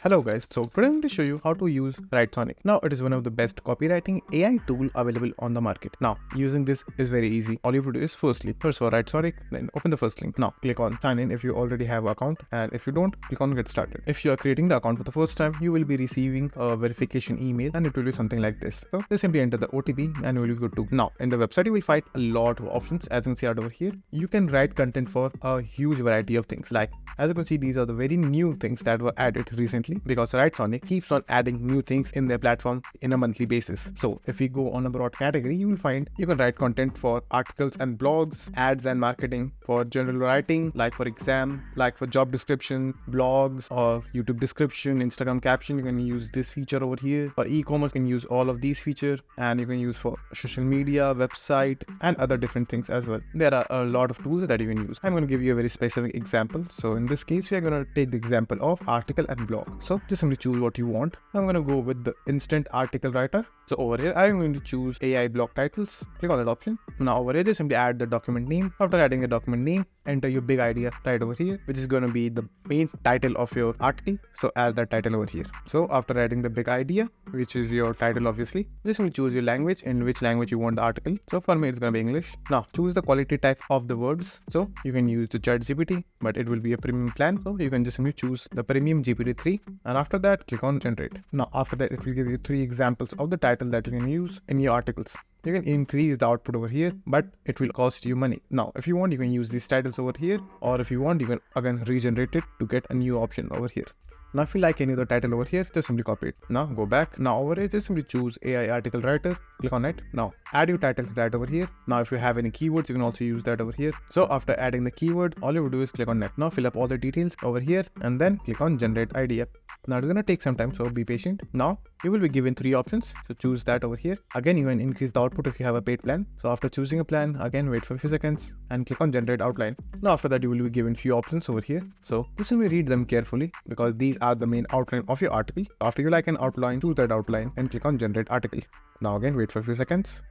Hello guys, so today I'm going to show you how to use writesonic. Now it is one of the best copywriting AI tool available on the market. Now using this is very easy. All you have to do is first for writesonic, then open the first link. Now click on sign in if you already have an account, and if you don't, click on get started. If you are creating the account for the first time, you will be receiving a verification email and it will be something like this. So just simply enter the OTP and you will be good to go. Now in the website you will find a lot of options. As you can see out over here, you can write content for a huge variety of things. Like as you can see, these are the very new things that were added recently, because writesonic keeps on adding new things in their platform in a monthly basis. So if we go on a broad category, you will find you can write content for articles and blogs, ads and marketing, for general writing, like for exam, like for job description, blogs or YouTube description, Instagram caption. You can use this feature over here. For e-commerce, you can use all of these features, and you can use for social media, website and other different things as well. There are a lot of tools that you can use. I'm going to give you a very specific example. So in this case, we are going to take the example of article and blog. So just simply choose what you want. I'm going to go with the instant article writer. So over here, I'm going to choose AI blog titles. Click on that option. Now over here, just simply add the document name. After adding the document name, enter your big idea right over here, which is going to be the main title of your article. So add that title over here. So after adding the big idea, which is your title, obviously, just simply choose your language, in which language you want the article. So for me, it's going to be English. Now choose the quality type of the words. So you can use the ChatGPT, but it will be a premium plan. So you can just simply choose the premium GPT-3, and after that, click on generate. Now after that, it will give you 3 examples of the title that you can use in your articles. You can increase the output over here, but it will cost you money. Now if you want, you can use these titles over here, or if you want, you can again regenerate it to get a new option over here. Now if you like any other title over here, just simply copy it. Now go back. Now over here, just simply choose AI article writer, click on it. Now add your title right over here. Now if you have any keywords, you can also use that over here. So after adding the keyword, all you will do is click on next. Now fill up all the details over here and then click on generate idea. Now it's gonna take some time, so be patient. Now you will be given 3 options, so choose that over here. Again, you can increase the output if you have a paid plan. So after choosing a plan, again wait for a few seconds and click on generate outline. Now after that, you will be given few options over here. So just simply read them carefully, because these are the main outline of your article. After you like an outline, choose that outline and click on generate article. Now again wait for a few seconds.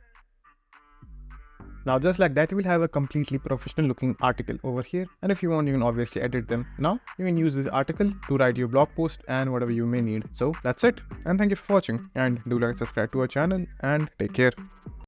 Now just like that, you will have a completely professional looking article over here, and if you want, you can obviously edit them. Now you can use this article to write your blog post and whatever you may need. So that's it, and thank you for watching, and do like and subscribe to our channel, and take care.